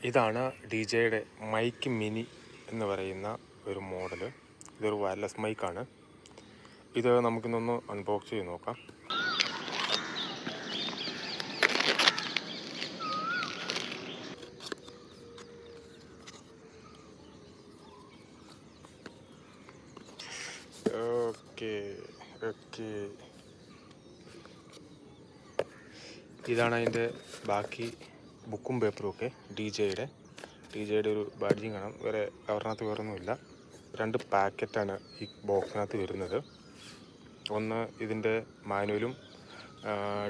ഇതാണ് ഡി ജെയുടെ mic mini എന്ന് പറയുന്ന ഒരു മോഡൽ. ഇതൊരു വയർലെസ് മൈക്കാണ്. ഇത് നമുക്കിന്നൊന്ന് അൺബോക്സ് ചെയ്ത് നോക്കാം. ഓക്കെ ഇതാണ് അതിൻ്റെ ബാക്കി ബുക്കും പേപ്പറും ഒക്കെ. ഡി ജെയുടെ ഒരു ബാഡ്ജിങ് കാണാം. വേറെ കവറിനകത്ത് വേറൊന്നുമില്ല. 2 പാക്കറ്റാണ് ഈ ബോക്സിനകത്ത് വരുന്നത്. ഒന്ന് ഇതിൻ്റെ മാനുവലും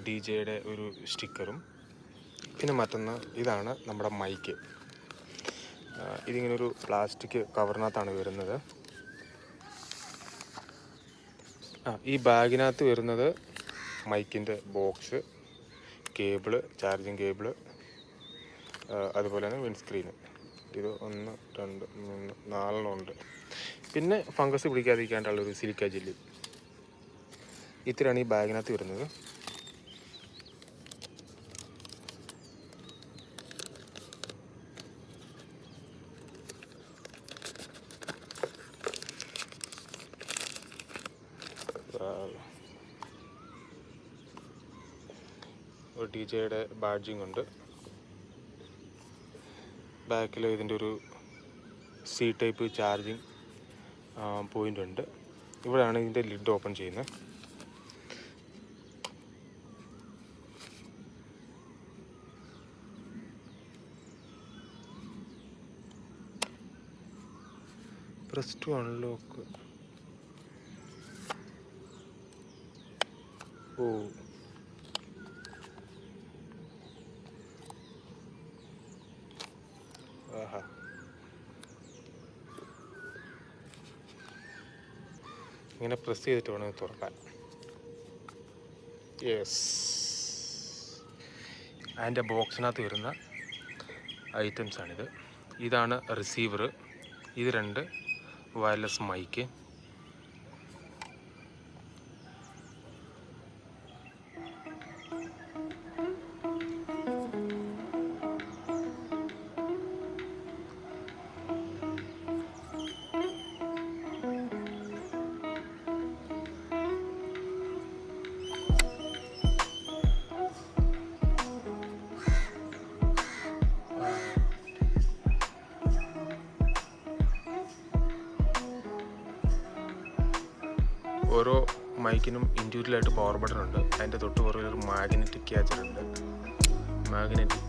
ഡി ജെയുടെ ഒരു സ്റ്റിക്കറും, പിന്നെ മറ്റൊന്ന് ഇതാണ് നമ്മുടെ മൈക്ക്. ഇതിങ്ങനൊരു പ്ലാസ്റ്റിക് കവറിനകത്താണ് വരുന്നത്. ഈ ബാഗിനകത്ത് വരുന്നത് മൈക്കിൻ്റെ ബോക്സ്, കേബിള്, ചാർജിങ് കേബിള്, അതുപോലെ തന്നെ വിൻസ്ക്രീന്. ഇത് 1 2 3 4 ഉണ്ട്. പിന്നെ ഫംഗസ് പിടിക്കാതിരിക്കാനുള്ളൊരു സിലിക്ക ജെല്ലി. ഇത്രയാണ് ഈ ബാഗിനകത്ത് വരുന്നത്. ഡി ജെയുടെ ബാഡ്ജിങ് ഉണ്ട്. ബാക്കിൽ ഇതിൻ്റെ ഒരു സി ടൈപ്പ് ചാർജിങ് പോയിൻ്റ് ഉണ്ട്. ഇവിടെയാണ് ഇതിൻ്റെ ലിഡ് ഓപ്പൺ ചെയ്യുന്നത്. Press to unlock. ഇങ്ങനെ പ്രസ് ചെയ്തിട്ട് വേണം തുറക്കാൻ. അതിൻ്റെ ബോക്സിനകത്ത് വരുന്ന ഐറ്റംസാണിത്. ഇതാണ് റിസീവർ. ഇത് 2 വയർലെസ് മൈക്ക്. ഓരോ മൈക്കിനും ഇൻഡിവിജ്വലായിട്ട് പവർ ബട്ടൺ ഉണ്ട്. അതിൻ്റെ തൊട്ട് പുറകിൽ ഒരു മാഗ്നറ്റിക് ക്യാച്ചർ ഉണ്ട്. മാഗ്നറ്റിക്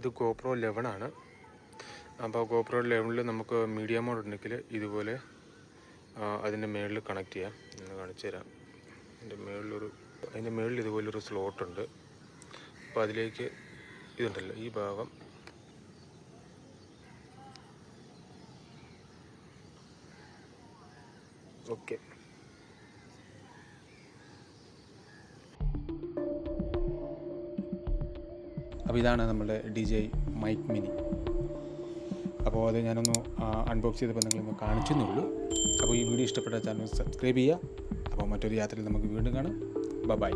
ഇത് GoPro 11 ആണ്. അപ്പോൾ GoPro 11 നമുക്ക് മീഡിയ മോഡ് ഉണ്ടെങ്കിൽ ഇതുപോലെ അതിൻ്റെ മുകളിൽ കണക്ട് ചെയ്യാം. ഞാൻ കാണിച്ചു തരാം. അതിൻ്റെ മുകളിൽ ഇതുപോലൊരു സ്ലോട്ടുണ്ട്. അപ്പോൾ അതിലേക്ക് ഇതുണ്ടല്ലോ, ഈ ഭാഗം ഓക്കെ. അപ്പോൾ ഇതാണ് നമ്മുടെ ഡി ജെ മൈക്ക് മിനി. അപ്പോൾ അത് ഞാനൊന്ന് അൺബോക്സ് ചെയ്തപ്പോൾ നിങ്ങളൊന്ന് കാണിച്ചെന്നേ ഉള്ളൂ. അപ്പോൾ ഈ വീഡിയോ ഇഷ്ടപ്പെട്ട ചാനൽ സബ്സ്ക്രൈബ് ചെയ്യുക. അപ്പോൾ മറ്റൊരു യാത്രയിൽ നമുക്ക് വീണ്ടും കാണാം. ബൈ.